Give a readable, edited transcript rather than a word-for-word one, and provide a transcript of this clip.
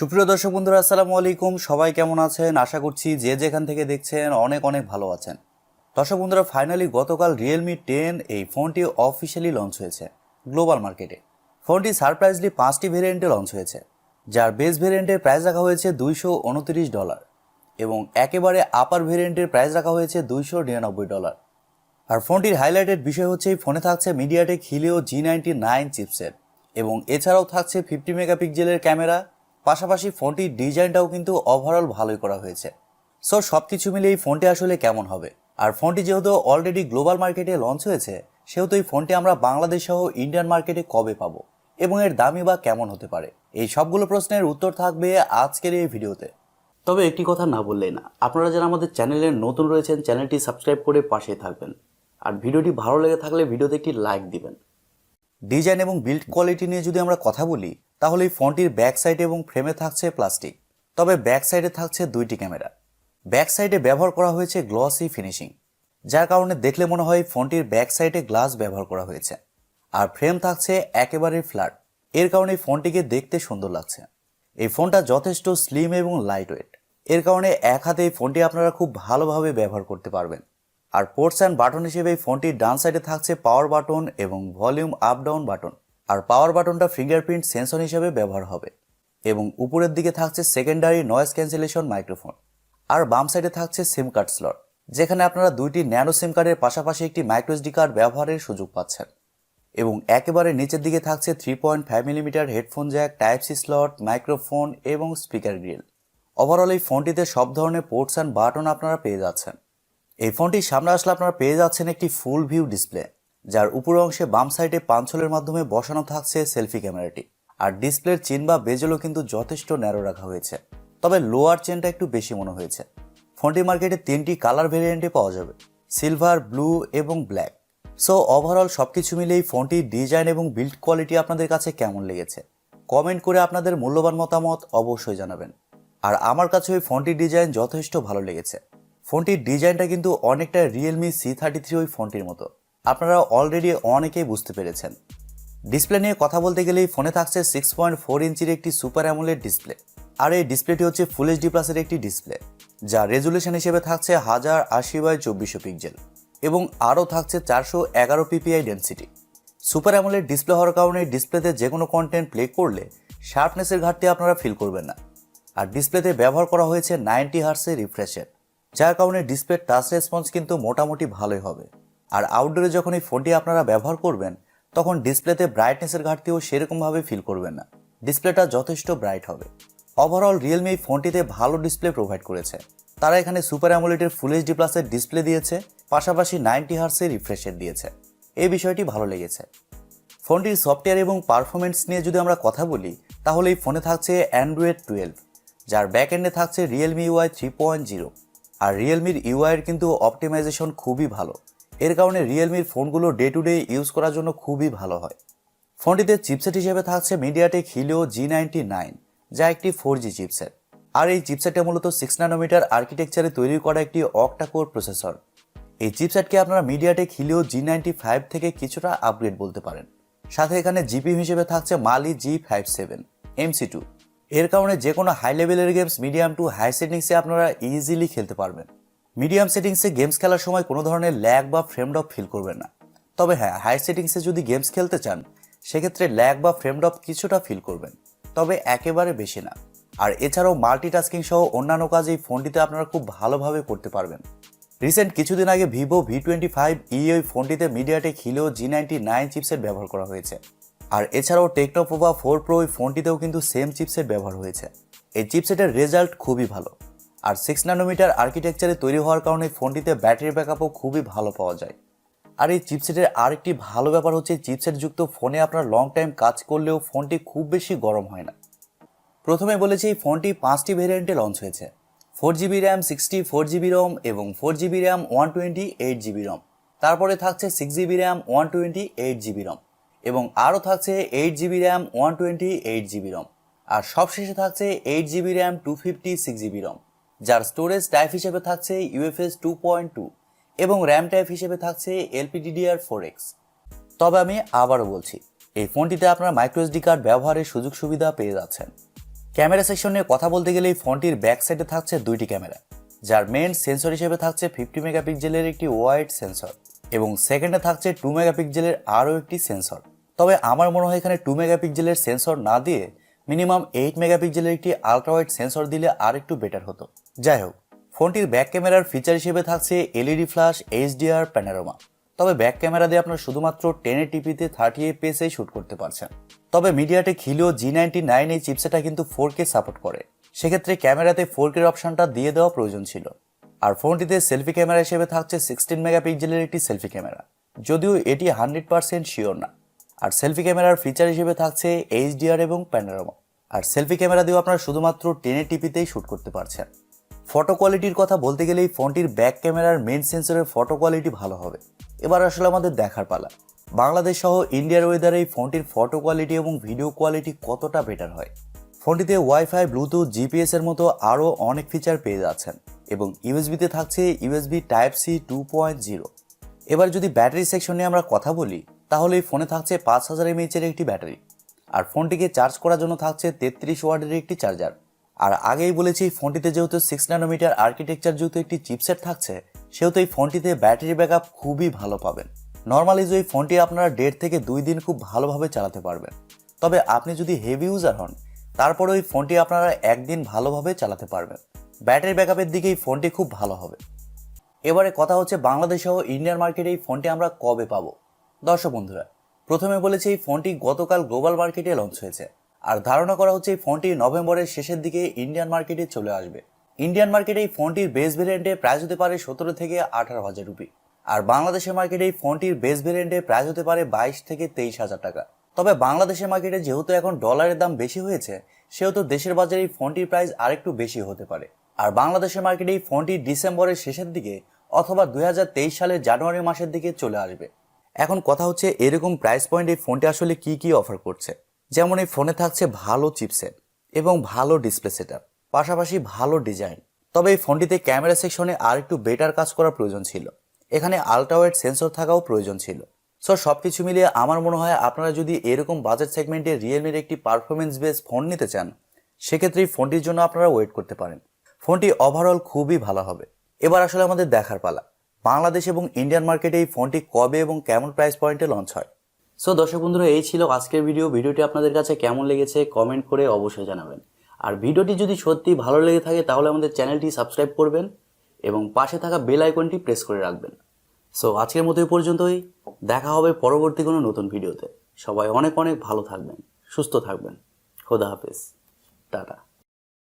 সুপ্রিয় দর্শক বন্ধুরা, আসসালামু আলাইকুম। সবাই কেমন আছেন? আশা করছি যে যেখান থেকে দেখছেন অনেক অনেক ভালো আছেন। দর্শক বন্ধুরা, ফাইনালি গতকাল Realme 10 এই ফোনটি অফিসিয়ালি লঞ্চ হয়েছে গ্লোবাল মার্কেটে। ফোনটি সারপ্রাইজলি 5টি ভেরিয়েন্টে লঞ্চ হয়েছে, যার বেস ভেরিয়েন্টের প্রাইস রাখা হয়েছে $229 এবং একেবারে আপার ভেরিয়েন্টের প্রাইস রাখা হয়েছে $299। আর ফোনটির হাইলাইটেড বিষয় হচ্ছে এই ফোনে থাকছে MediaTek Helio G99 চিপসেট এবং এছাড়াও থাকছে 50 মেগাপিক্সেলের ক্যামেরা। পাশাপাশি ফোনটির ডিজাইনটাও কিন্তু ওভারঅল ভালোই করা হয়েছে। সো সব কিছু মিলে এই ফোনটি আসলে কেমন হবে, আর ফোনটি যেহেতু অলরেডি গ্লোবাল মার্কেটে লঞ্চ হয়েছে, সেহেতু এই ফোনটি আমরা বাংলাদেশ সহ ইন্ডিয়ান মার্কেটে কবে পাবো এবং এর দামই বা কেমন হতে পারে, এই সবগুলো প্রশ্নের উত্তর থাকবে আজকের এই ভিডিওতে। তবে একটি কথা না বললেই না, আপনারা যারা আমাদের চ্যানেলে নতুন রয়েছেন চ্যানেলটি সাবস্ক্রাইব করে পাশে থাকবেন, আর ভিডিওটি ভালো লেগে থাকলে ভিডিওতে একটি লাইক দিবেন। ডিজাইন এবং বিল্ড কোয়ালিটি নিয়ে যদি আমরা কথা বলি, তাহলে এই ফোনটির ব্যাক সাইডে এবং ফ্রেমে থাকছে প্লাস্টিক, তবে ব্যাক সাইডে থাকছে দুইটি ক্যামেরা। ব্যাক সাইডে ব্যবহার করা হয়েছে গ্লসি ফিনিশিং, যার কারণে দেখলে মনে হয় ফোনটির ব্যাক সাইডে গ্লাস ব্যবহার করা হয়েছে। আর ফ্রেম থাকছে একেবারে ফ্ল্যাট, এর কারণে ফোনটিকে দেখতে সুন্দর লাগছে। এই ফোনটা যথেষ্ট স্লিম এবং লাইট ওয়েট, এর কারণে এক হাতে এই ফোনটি আপনারা খুব ভালোভাবে ব্যবহার করতে পারবেন। আর পোর্টস অ্যান্ড বাটন হিসেবে এই ফোনটির ডান সাইডে থাকছে পাওয়ার বাটন এবং ভলিউম আপ ডাউন বাটন, আর পাওয়ার বাটনটা ফিঙ্গারপ্রিন্ট সেন্সর হিসেবে ব্যবহার হবে। এবং উপরের দিকে থাকছে সেকেন্ডারি নয়েজ ক্যান্সেলেশন মাইক্রোফোন। আর বাম সাইডে থাকছে সিম কার্ড স্লট, যেখানে আপনারা দুইটি ন্যানো সিম কার্ডের পাশাপাশি একটি মাইক্রোএসডি কার্ড ব্যবহারের সুযোগ পাচ্ছেন। এবং একেবারে নিচের দিকে থাকছে 3.5 millimeter headphone jack, type C slot, microphone এবং স্পিকার গ্রিল। ওভারঅল এই ফোনটিতে সব ধরনের পোর্টস অ্যান্ড বাটন আপনারা পেয়ে যাচ্ছেন। এই ফোনটির সামনে আসলে আপনারা পেয়ে যাচ্ছেন একটি ফুল ভিউ ডিসপ্লে, যার উপরের অংশে বাম সাইডে পাঞ্চলের মাধ্যমে বসানো থাকছে সেলফি ক্যামেরাটি। আর ডিসপ্লের চেন বা বেজেলও কিন্তু যথেষ্ট ন্যারো রাখা হয়েছে, তবে লোয়ার চেনটা একটু বেশি মনে হয়েছে। ফোনটি মার্কেটে 3টি কালার ভেরিয়েন্টে পাওয়া যাবে, সিলভার, ব্লু এবং ব্ল্যাক। সো ওভারঅল সবকিছু মিলে এই ফোনটির ডিজাইন এবং বিল্ড কোয়ালিটি আপনাদের কাছে কেমন লেগেছে কমেন্ট করে আপনাদের মূল্যবান মতামত অবশ্যই জানাবেন। আর আমার কাছে ওই ফোনটির ডিজাইন যথেষ্ট ভালো লেগেছে। ফোনটির ডিজাইনটা কিন্তু অনেকটা Realme C33 ওই ফোনটির মতো, আপনারা অলরেডি অনেকেই বুঝতে পেরেছেন। ডিসপ্লে নিয়ে কথা বলতে গেলেই ফোনে থাকছে 6.4 ইঞ্চির একটি সুপার অ্যামোলেড ডিসপ্লে। আর এই ডিসপ্লেটি হচ্ছে ফুল এইচডি প্লাসের একটি ডিসপ্লে, যা রেজুলেশন হিসেবে থাকছে 1080x2400 পিক্সেল এবং আরও থাকছে 411 ppi density. Super AMOLED display হওয়ার কারণে ডিসপ্লেতে যে কোনো কন্টেন্ট প্লে করলে শার্পনেসের ঘাটতি আপনারা ফিল করবেন না। আর ডিসপ্লেতে ব্যবহার করা হয়েছে 90 হার্টজের রিফ্রেশের, যার কারণে ডিসপ্লের টাচ রেসপন্স কিন্তু মোটামুটি ভালোই হবে। আর আউটডোরে যখন এই ফোনটি আপনারা ব্যবহার করবেন, তখন ডিসপ্লেতে ব্রাইটনেসের ঘাটতিও সেরকমভাবে ফিল করবেন না, ডিসপ্লেটা যথেষ্ট ব্রাইট হবে। ওভারঅল Realme এই ফোনটিতে ভালো ডিসপ্লে প্রোভাইড করেছে। তারা এখানে সুপার অ্যামোলেডের ফুল এইচডি প্লাসের ডিসপ্লে দিয়েছে, পাশাপাশি 90 হার্টজের রিফ্রেশের দিয়েছে, এই বিষয়টি ভালো লেগেছে। ফোনটির সফটওয়্যার এবং পারফরমেন্স নিয়ে যদি আমরা কথা বলি, তাহলে এই ফোনে থাকছে Android 12, যার ব্যাকএন্ডে থাকছে Realme UI 3.0। আর রিয়েলমির ইউআইয়ের কিন্তু অপটিমাইজেশন খুবই ভালো, এর কারণে রিয়েলমির ফোনগুলো ডে টু ডে ইউজ করার জন্য খুবই ভালো হয়। ফোনটিতে চিপসেট হিসেবে থাকছে MediaTek Helio G99, যা একটি 4G চিপসেট। আর এই চিপসেটটা মূলত 6 ন্যানোমিটার আর্কিটেকচারে তৈরি করা একটি Octa-core প্রসেসর। এই চিপসেটকে আপনারা MediaTek Helio G95 থেকে কিছুটা আপগ্রেড বলতে পারেন। সাথে এখানে জিপিইউ হিসেবে থাকছে Mali G57 MC2। এর কারণে যে কোনো হাই লেভেলের গেমস মিডিয়াম টু হাই সেটিংসে আপনারা ইজিলি খেলতে পারবেন। মিডিয়াম সেটিংসে গেমস খেলার সময় কোনো ধরনের ল্যাগ বা ফ্রেম ড্রপ ফিল করবেন না। তবে হ্যাঁ, হাই সেটিংসে যদি গেমস খেলতে চান, সেক্ষেত্রে ল্যাগ বা ফ্রেম ড্রপ কিছুটা ফিল করবেন, তবে একেবারে বেশি না। আর এছাড়াও মাল্টিটাস্কিং সহ অন্যান্য কাজ এই ফোনটিতে আপনারা খুব ভালোভাবে করতে পারবেন। রিসেন্ট কিছুদিন আগে Vivo V25e ওই ফোনটিতে MediaTek Helio G99 চিপসেট ব্যবহার করা হয়েছে। আর এছাড়াও TechTube 4 Pro ওই ফোনটিতেও কিন্তু সেম চিপসেট ব্যবহার হয়েছে। এই চিপসেটের রেজাল্ট খুবই ভালো। আর 6 ন্যানোমিটার আর্কিটেকচারে তৈরি হওয়ার কারণে ফোনটিতে ব্যাটারি ব্যাকআপও খুবই ভালো পাওয়া যায়। আর এই চিপসেটের আরেকটি ভালো ব্যাপার হচ্ছে চিপসেট যুক্ত ফোনে আপনার লং টাইম কাজ করলেও ফোনটি খুব বেশি গরম হয় না। প্রথমে বলেছি এই ফোনটি 5টি ভেরিয়েন্টে লঞ্চ হয়েছে, 4GB RAM, 64GB ROM এবং 4GB RAM 128GB ROM। তারপরে থাকছে 6GB RAM 128GB ROM এবং আরও থাকছে 8GB RAM 128GB ROM। আর সবশেষে থাকছে 8GB RAM 256GB ROM, যার স্টোরেজ টাইপ হিসেবে থাকছে UFS 2.2 এবং র্যাম টাইপ হিসেবে থাকছে LPDDR4X। তবে আমি আবারও বলছি, এই ফোনটিতে আপনারা মাইক্রোএসডি কার্ড ব্যবহারের সুযোগ সুবিধা পেয়ে যাচ্ছেন। ক্যামেরা সেকশন নিয়ে কথা বলতে গেলে এই ফোনটির ব্যাক সাইডে থাকছে দুইটি ক্যামেরা, যার মেইন সেন্সর হিসেবে থাকছে 50 মেগাপিক্সেলের একটি ওয়াইড সেন্সর এবং সেকেন্ডে থাকছে 2 মেগাপিক্সেলের আরও একটি সেন্সর। তবে আমার মনে হয় এখানে 2 মেগাপিক্সেলের সেন্সর না দিয়ে মিনিমাম 8 মেগাপিক্সেলের একটি আলট্রা ওয়াইড সেন্সর দিলে আর একটু বেটার হতো। যাই হোক, ফোনটির ব্যাক ক্যামেরার ফিচার হিসেবে থাকছে এলইডি ফ্ল্যাশ, এইচডিআর, প্যানোরামা। তবে ব্যাক ক্যামেরা দিয়ে আপনারা শুধুমাত্র 1080p-তে 30 fps শুট করতে পারছেন। তবে মিডিয়াটেক হিলিও G99 এই চিপসেটটা কিন্তু 4K সাপোর্ট করে, সেক্ষেত্রে ক্যামেরাতে 4K অপশনটা দিয়ে দেওয়া প্রয়োজন ছিল। আর ফোনটিতে সেলফি ক্যামেরা হিসেবে থাকছে 16 মেগাপিক্সেলের একটি সেলফি ক্যামেরা, যদিও এটি 100% শিওর না। আর সেলফি ক্যামেরার ফিচার হিসেবে থাকছে এইচডিআর এবং প্যানোরামা। আর সেলফি ক্যামেরা দিয়েও আপনারা শুধুমাত্র 1080p-তেই শুট করতে পারছেন। ফটো কোয়ালিটির কথা বলতে গেলে এই ফোনটির ব্যাক ক্যামেরার মেইন সেন্সরের ফটো কোয়ালিটি ভালো হবে। এবার আসলে আমাদের দেখার পালা, বাংলাদেশ সহ ইন্ডিয়ার ওয়েদারে এই ফোনটির ফটো কোয়ালিটি এবং ভিডিও কোয়ালিটি কতটা বেটার হয়। ফোনটিতে ওয়াইফাই, ব্লুটুথ, জিপিএস এর মতো আরও অনেক ফিচার পেয়ে যাচ্ছেন এবং ইউএসবিতে থাকছে ইউএসবি টাইপ সি 2.0। এবার যদি ব্যাটারি সেকশন নিয়ে আমরা কথা বলি, তাহলে এই ফোনে থাকছে 5000 mAh এর একটি ব্যাটারি। আর ফোনটিকে চার্জ করার জন্য থাকছে 33 ওয়াটের একটি চার্জার। আর আগেই বলেছি ফোনটিতে যেহেতু 6 ন্যানোমিটার আর্কিটেকচার যেহেতু একটি চিপসেট থাকছে, সেহেতু এই ফোনটিতে ব্যাটারি ব্যাকআপ খুবই ভালো পাবেন। নর্মালি এই ফোনটি আপনারা 1.5 থেকে 2 দিন খুব ভালোভাবে চালাতে পারবেন। তবে আপনি যদি হেভি ইউজার হন, তারপরে ওই ফোনটি আপনারা একদিন ভালোভাবে চালাতে পারবেন। ব্যাটারি ব্যাকআপের দিকে এই ফোনটি খুব ভালো হবে। এবারে কথা হচ্ছে বাংলাদেশ সহ ইন্ডিয়ান মার্কেটে এই ফোনটি আমরা কবে পাবো। দর্শক বন্ধুরা, প্রথমে বলেছি এই ফোনটি গতকাল গ্লোবাল মার্কেটে লঞ্চ হয়েছে, আর ধারণা করা হচ্ছে এই ফোনটি নভেম্বরের শেষের দিকে ইন্ডিয়ান মার্কেটে চলে আসবে। ইন্ডিয়ান মার্কেটে এই ফোনটির বেস ভেরিয়েন্টে প্রাইস হতে পারে 17 থেকে 18,000 রুপি, আর বাংলাদেশের মার্কেটে এই ফোনটির বেস ভেরিয়েন্টে প্রাইস হতে পারে 22 থেকে 23,000 টাকা। তবে বাংলাদেশের মার্কেটে যেহেতু এখন ডলারের দাম বেশি হয়েছে, সেহেতু দেশের বাজারে এই ফোনটির প্রাইস আরেকটু বেশি হতে পারে। আর বাংলাদেশের মার্কেটে এই ফোনটি ডিসেম্বরের শেষের দিকে অথবা 2023 সালের জানুয়ারি মাসের দিকে চলে আসবে। এখন কথা হচ্ছে এরকম প্রাইস পয়েন্ট এই ফোনটি আসলে কি অফার করছে। যেমন এই ফোনে থাকছে ভালো চিপসেট এবং ভালো ডিসপ্লে সেটআপ, পাশাপাশি ভালো ডিজাইন। তবে এই ফোনটিতে ক্যামেরা সেকশনে আর একটু বেটার কাজ করা প্রয়োজন ছিল, এখানে আলট্রা ওয়াইড সেন্সর থাকাও প্রয়োজন ছিল। সো সবকিছু মিলিয়ে আমার মনে হয় আপনারা যদি এরকম বাজেট সেগমেন্টে রিয়েলমির একটি পারফরমেন্স বেস ফোন নিতে চান, সেক্ষেত্রে এই ফোনটির জন্য আপনারা ওয়েট করতে পারেন। ফোনটি ওভারঅল খুবই ভালো হবে। এবার আসলে আমাদের দেখার পালা, বাংলাদেশ এবং ইন্ডিয়ান মার্কেটে এই ফোনটি কবে এবং কেমন প্রাইস পয়েন্টে লঞ্চ হয়। সো দর্শক বন্ধুরা, এই ছিল আজকের ভিডিওটি আপনাদের কাছে কেমন লেগেছে কমেন্ট করে অবশ্যই জানাবেন। আর ভিডিওটি যদি সত্যি ভালো লেগে থাকে তাহলে আমাদের চ্যানেলটি সাবস্ক্রাইব করবেন এবং পাশে থাকা বেল আইকনটি প্রেস করে রাখবেন। সো আজকের মতো এই পর্যন্তই, দেখা হবে পরবর্তী কোনো নতুন ভিডিওতে। সবাই অনেক ভালো থাকবেন, সুস্থ থাকবেন। খোদা হাফেজ, টাটা।